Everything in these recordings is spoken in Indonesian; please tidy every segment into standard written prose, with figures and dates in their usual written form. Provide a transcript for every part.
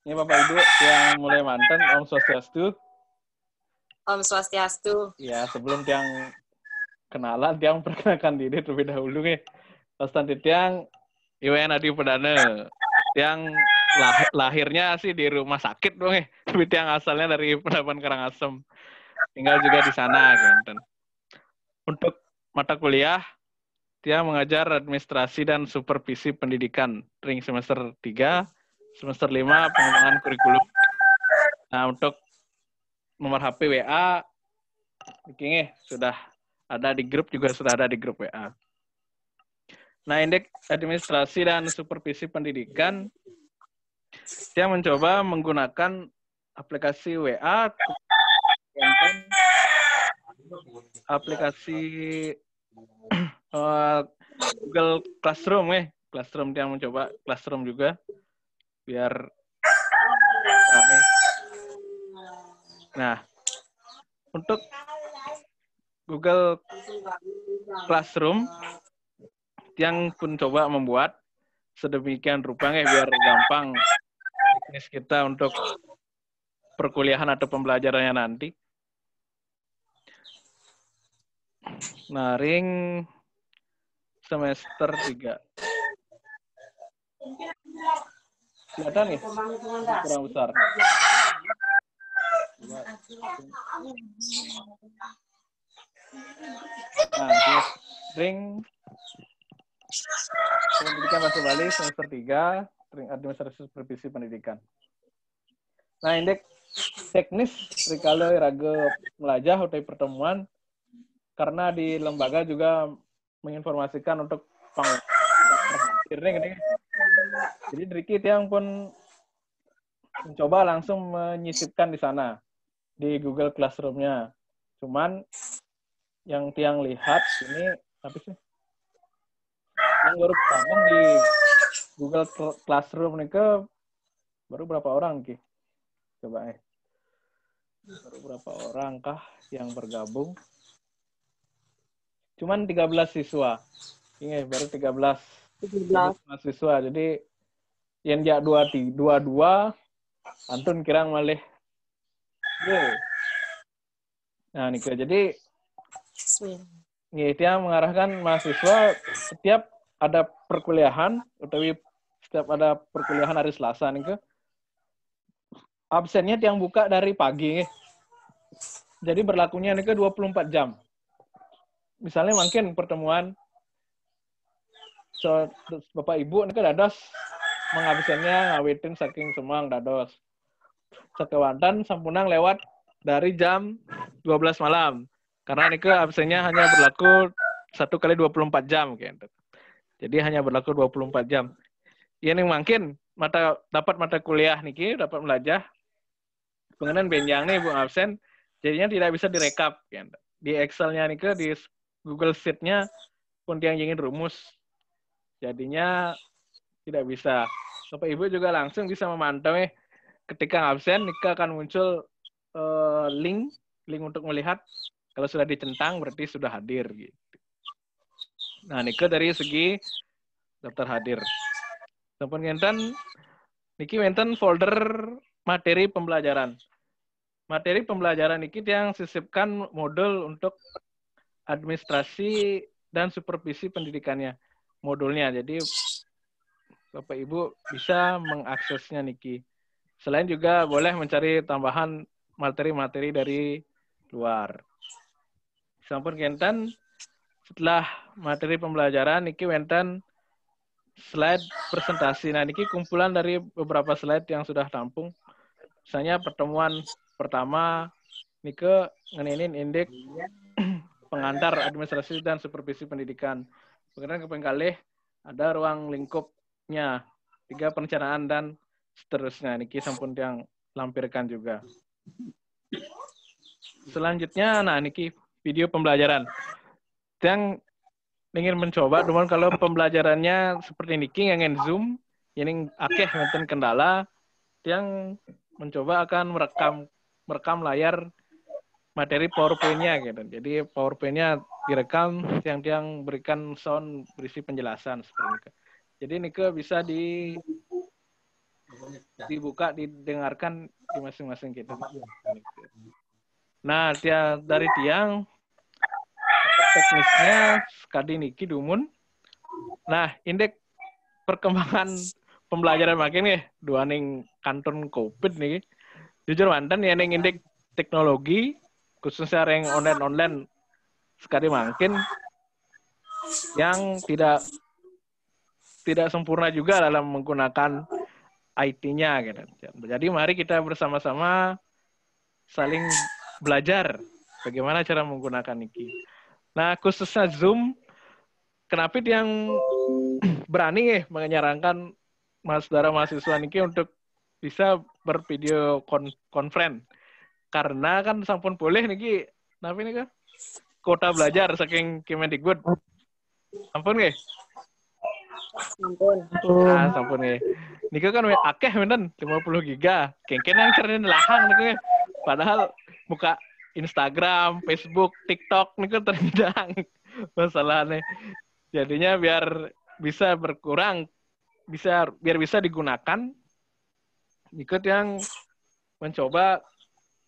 Ini Bapak Ibu yang mulai mantan, Om Swastiastu. Om Swastiastu. Ya, sebelum tiang kenalan, tiang perkenalkan diri terlebih dahulu nih. Pastan tiang Iwan Adi Perdana. Tiang lahirnya sih di rumah sakit dong tapi tiang asalnya dari Pedapan Karangasem. Tinggal juga di sana gitu. Untuk mata kuliah, tiang mengajar administrasi dan supervisi pendidikan ring semester 3, semester 5 pengembangan kurikulum. Nah, untuk nomor HP WA Oke, sudah ada di grup, juga sudah ada di grup WA. Nah, indeks administrasi dan supervisi pendidikan, dia mencoba menggunakan aplikasi WA, aplikasi Google Classroom, Classroom dia mencoba Classroom juga, biar rame. Nah, untuk Google Classroom, yang pun coba membuat sedemikian rupa biar gampang teknis kita untuk perkuliahan atau pembelajarannya nanti. Nah, ring semester 3. Kelihatan nih? Kurang besar. Nah, ring pendidikan bahasa Bali semester 3, ring administrasi supervisi pendidikan. Nah, indeks teknis Rikalo Raga Melajah utai pertemuan, karena di lembaga juga menginformasikan untuk penghadirnya. Jadi Riki yang pun mencoba langsung menyisipkan di sana di Google Classroom-nya. Cuman yang tiang lihat ini apa sih? Yang baru pertama di Google Classroom ini baru berapa orang Ki? Coba baru berapa orang kah yang bergabung? Cuman 13 siswa. Ini baru 13 mahasiswa. Jadi yang jak 22 antun kirang malih. Nah, nih jadi dia mengarahkan mahasiswa setiap ada perkuliahan utawi setiap ada perkuliahan hari Selasa nih absennya yang buka dari pagi jadi berlakunya nih 24 jam. Misalnya mungkin pertemuan Bapak Ibu nih dados mengabsennya ngawitin saking semang dados. Sekewantan sampunang lewat dari jam 12 malam. Karena ini absennya hanya berlaku 1 kali 24 jam gitu. Jadi hanya berlaku 24 jam. Ini mungkin dapat mata kuliah niki dapat belajar. Pengenan benjang nih Bu absen, jadinya tidak bisa direkap gitu. Di Excel-nya nih di Google Sheet-nya pun yang ingin rumus. Jadinya tidak bisa. Bapak Ibu juga langsung bisa memantau ketika absen Nika akan muncul link untuk melihat kalau sudah dicentang berarti sudah hadir gitu. Nah, Nika dari segi daftar hadir. Sampun ngenten niki wenten folder materi pembelajaran. Materi pembelajaran niki yang sisipkan modul untuk administrasi dan supervisi pendidikannya. Modulnya. Jadi Bapak Ibu bisa mengaksesnya niki. Selain juga boleh mencari tambahan materi-materi dari luar. Sampun kenten setelah materi pembelajaran niki wenten slide presentasi. Nah, niki kumpulan dari beberapa slide yang sudah tampung. Misalnya pertemuan pertama niki ngenenin indeks pengantar administrasi dan supervisi pendidikan. Kemudian kepengkalih ada ruang lingkupnya, 3 perencanaan dan seterusnya. Niki sampun yang lampirkan juga. Selanjutnya, nah niki video pembelajaran. Yang ingin mencoba, cuman kalau pembelajarannya seperti niki yang Zoom, ini akeh wonten kendala, yang mencoba akan merekam layar materi PowerPoint-nya gitu. Jadi PowerPoint-nya direkam, yang berikan sound berisi penjelasan seperti itu. Jadi niki bisa dibuka, didengarkan di masing-masing kita. Nah, dari tiang teknisnya sekali niki dumun. Nah, indeks perkembangan pembelajaran makin nih, dua ning kanton COVID nih. Jujur mantan ya ning indeks teknologi khususnya yang online sekali makin yang tidak sempurna juga dalam menggunakan IT-nya gitu. Jadi mari kita bersama-sama saling belajar bagaimana cara menggunakan Niki. Nah, khususnya Zoom, kenapa yang berani menyarankan saudara mahasiswa Niki untuk bisa bervideo conference. Karena kan sampun boleh Niki, kenapa ini kan? Kuota belajar saking Kemendikbud. Sampun nggih? Sampun. Sampun nggih. Niku kan akeh menen 50 giga. Kengken yang cerden lahang niku. Padahal buka Instagram, Facebook, TikTok niku terendang masalahnya. Jadinya biar bisa berkurang, biar bisa digunakan. Ikut yang mencoba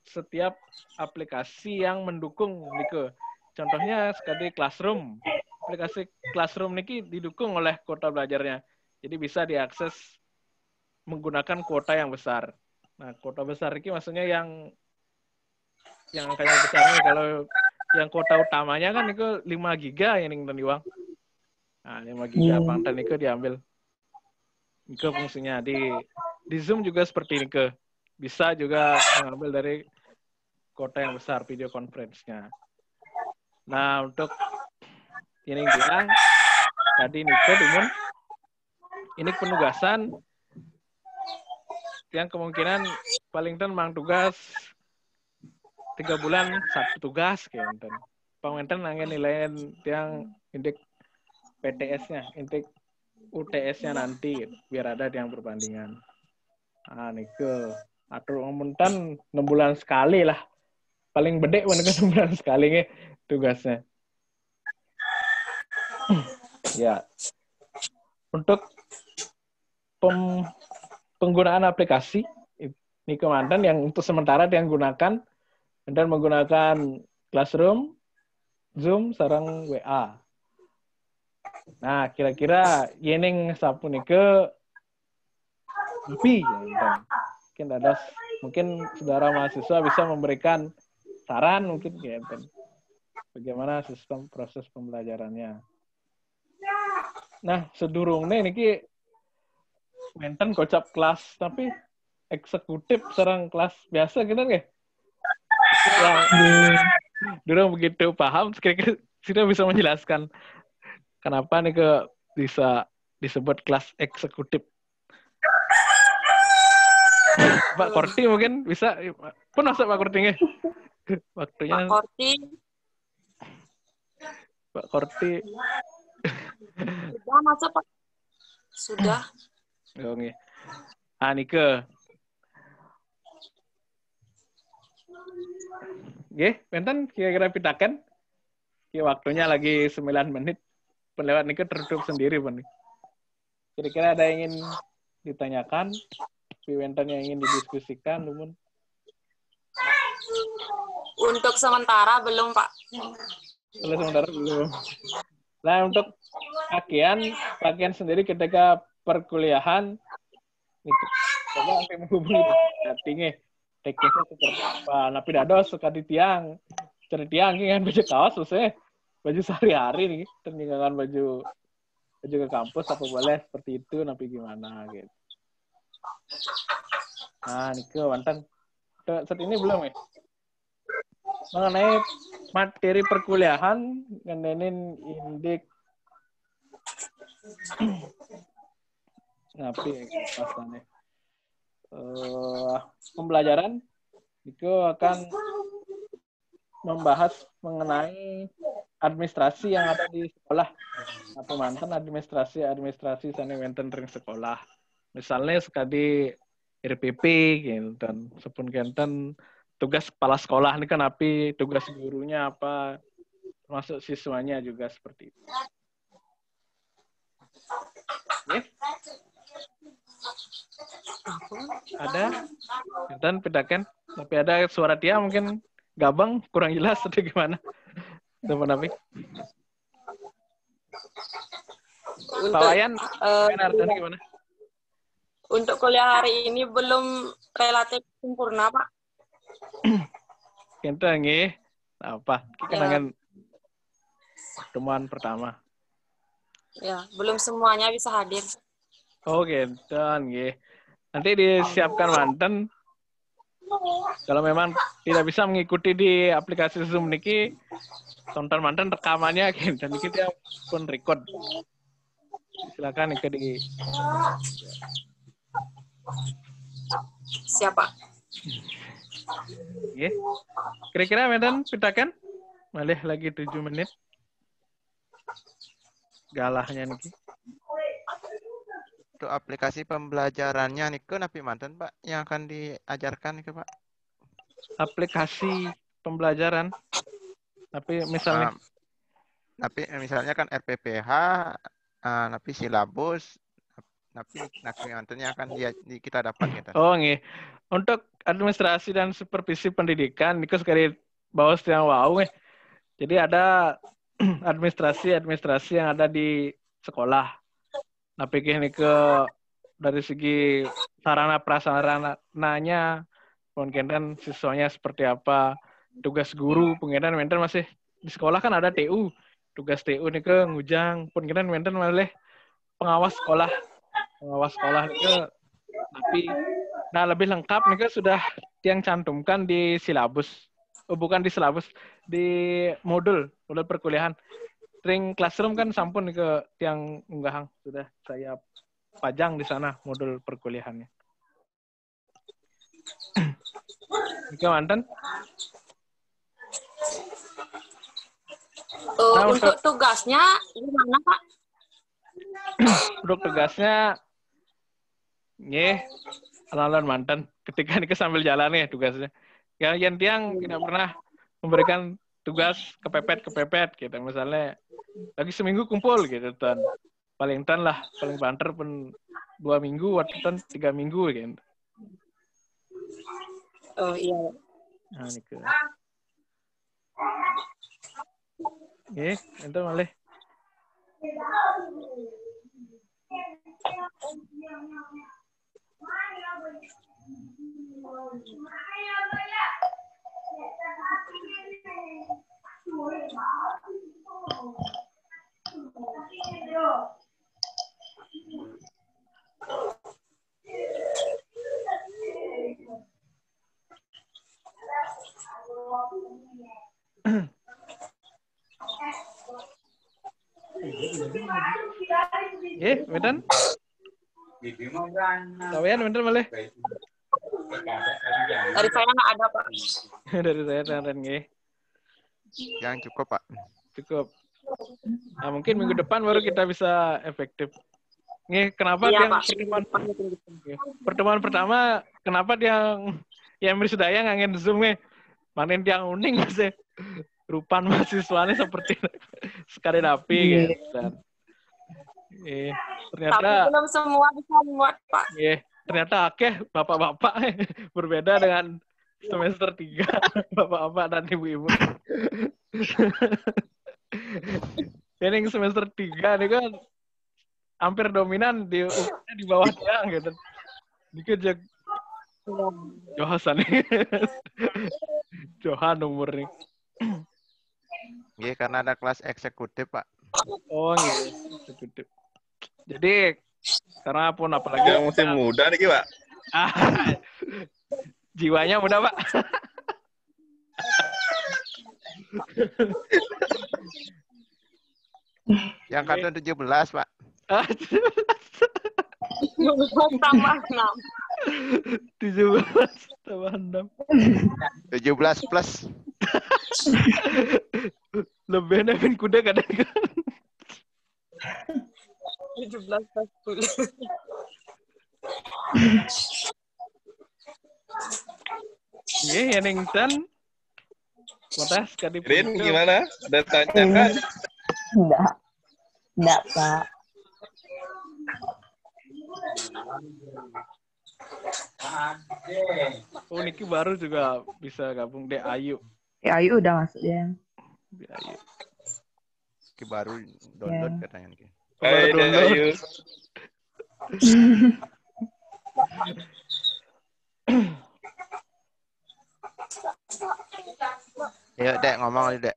setiap aplikasi yang mendukung niku. Contohnya sekali Classroom. Aplikasi Classroom niki didukung oleh kuota belajarnya. Jadi bisa diakses menggunakan kuota yang besar. Nah, kuota besar ini maksudnya yang angkanya besar nih. Kalau yang kuota utamanya kan itu 5 giga yang tadi uang. Nah, 5 giga pangtan itu diambil. Itu fungsinya di Zoom juga seperti ini ke. Bisa juga mengambil dari kuota yang besar video conference-nya. Nah, untuk ini bilang tadi Nike Dumun ini penugasan yang kemungkinan paling mang tugas 3 bulan 1 tugas kayak gitu. Pengenten nangen nilai yang indeks PTS-nya, indeks UTS-nya nanti biar ada yang perbandingan. Nah, Nike atur ngomongkan 6 bulan sekali lah. Paling bedek mana 6 bulan sekali nih tugasnya. Ya. Untuk penggunaan aplikasi ini kemantan yang untuk sementara yang gunakan dan menggunakan Classroom, Zoom, sarang WA. Nah, kira-kira yening sapu nike lebih ya, mungkin saudara mahasiswa bisa memberikan saran mungkin ya, bagaimana sistem proses pembelajarannya. Nah, sedurungnya niki menten kocap kelas tapi eksekutif sarang kelas biasa gitu nggak? Yang dulu begitu paham, kira-kira sudah bisa menjelaskan kenapa nih bisa disebut kelas eksekutif. Pak Korti mungkin bisa pun masuk Pak Kortinya. Waktunya Pak Korti. Sudah masuk Pak. Sudah. Oke. Nike. Nggih, benten kira-kira pitaken. Waktunya lagi 9 menit. Penlewat Nike tertutup sendiri, Pak. Kira-kira ada yang ingin ditanyakan? Benten yang ingin didiskusikan, Lumun? Untuk sementara belum, Pak. Kalau sementara belum. Nah, untuk pakaian sendiri ketika perkuliahan itu coba sampai menghubungi tinggi teknisnya seperti apa. Tapi dados suka di tiang, cari tiang kan baju kaos maksudnya baju sehari-hari nih, tertinggalkan baju ke kampus apa boleh seperti itu, tapi gimana gitu. Nah, Nike mantan saat ini belum ya? Mengenai materi perkuliahan ngenenin indeks ngapi pasannya pembelajaran itu akan membahas mengenai administrasi yang ada di sekolah. Apa mantan administrasi sana wenten ring sekolah. Misalnya sekali RPP gitu dan sepun kenten tugas kepala sekolah ini kan api, tugas gurunya apa, termasuk siswanya juga seperti itu. Okay. Ada. Dan pedakan. Tapi ada suara dia mungkin gabang, kurang jelas atau gimana. Teman Apik. Pak Wayan, gimana? Untuk kuliah hari ini belum relatif sempurna, Pak. Kita nggih. Apa? Kenangan pertemuan pertama. Ya, belum semuanya bisa hadir. Oh, gitu nggih. Nanti disiapkan manten. Kalau memang tidak bisa mengikuti di aplikasi Zoom niki, tonton manten rekamannya dan niki dia pun record. Silakan ke di Siapa? Nggih. Kira-kira Medan pitakan? Malih lagi 7 menit. Galahnya niki. Untuk aplikasi pembelajarannya niku napi manten Pak yang akan diajarkan niku Pak. Aplikasi pembelajaran. Tapi misalnya misalnya kan RPPH, napi silabus, napi mantennya akan kita dapat gitu. Oh nggih. Untuk administrasi dan supervisi pendidikan niku sekali bawas yang wow Jadi ada administrasi yang ada di sekolah. Nah, pikir nih dari segi sarana prasarananya, mungkin siswanya seperti apa, tugas guru, pengiran menten masih di sekolah kan ada TU, tugas TU nih ngujang, pengiran menten malah pengawas sekolah nih tapi nah lebih lengkap nih sudah yang cantumkan di silabus, bukan di silabus, di modul perkuliahan. Ring classroom kan sampun ke tiang unggahang sudah saya pajang di sana modul perkuliahannya. Oke mantan. Untuk tugasnya gimana Pak? Untuk tugasnya, alon-alon mantan. Ketika ini sambil jalan nih tugasnya. Yang tiang tidak pernah memberikan tugas kepepet gitu. Misalnya lagi seminggu kumpul gitu tan. Paling banter pun 2 minggu, waktu tan 3 minggu gitu. Oh iya. Nah, niku. Itu malih. Medan? Kawian bener malih. Dari saya nggak ada Pak. Dari saya dan nggih. Yang cukup Pak. Cukup. Nah, mungkin minggu depan baru kita bisa efektif. Nih, kenapa iya, pertemuan pertama kenapa dia yang bersedaya ngangen Zoom manen yang uning Mas. Rupan mahasiswanya seperti sekali napi gitu. Ternyata tapi belum semua bisa muat Pak. Ternyata bapak-bapak berbeda dengan semester 3 bapak-bapak dan ibu-ibu. Ini semester 3 ini kan hampir dominan di bawah tiang gitu. Dikit Johasan nih. Johan umur nih. Iya, karena ada kelas eksekutif, Pak. Oh, iya, eksekutif. Jadi, karena pun apalagi yang masih muda nih, Pak. Jiwanya muda, Pak. Yang kata 17, Pak. 17 tambah 6. 17 tambah 6. 17 plus. Lebih Nevin kuda kadang-kadang. 17 plus 10. Iya, yang Ningsan. Motas kadi. Rin, gimana? Ada tanya kan? Enggak, Pak. Oh, Niki baru juga bisa gabung deh Ayu. Ayu udah masuk ya. Ayu. Ki baru download Ya. katanya Ki. Baru Hai, Dek download. Ayu. Yuk, Dek, ngomong aja, Dek.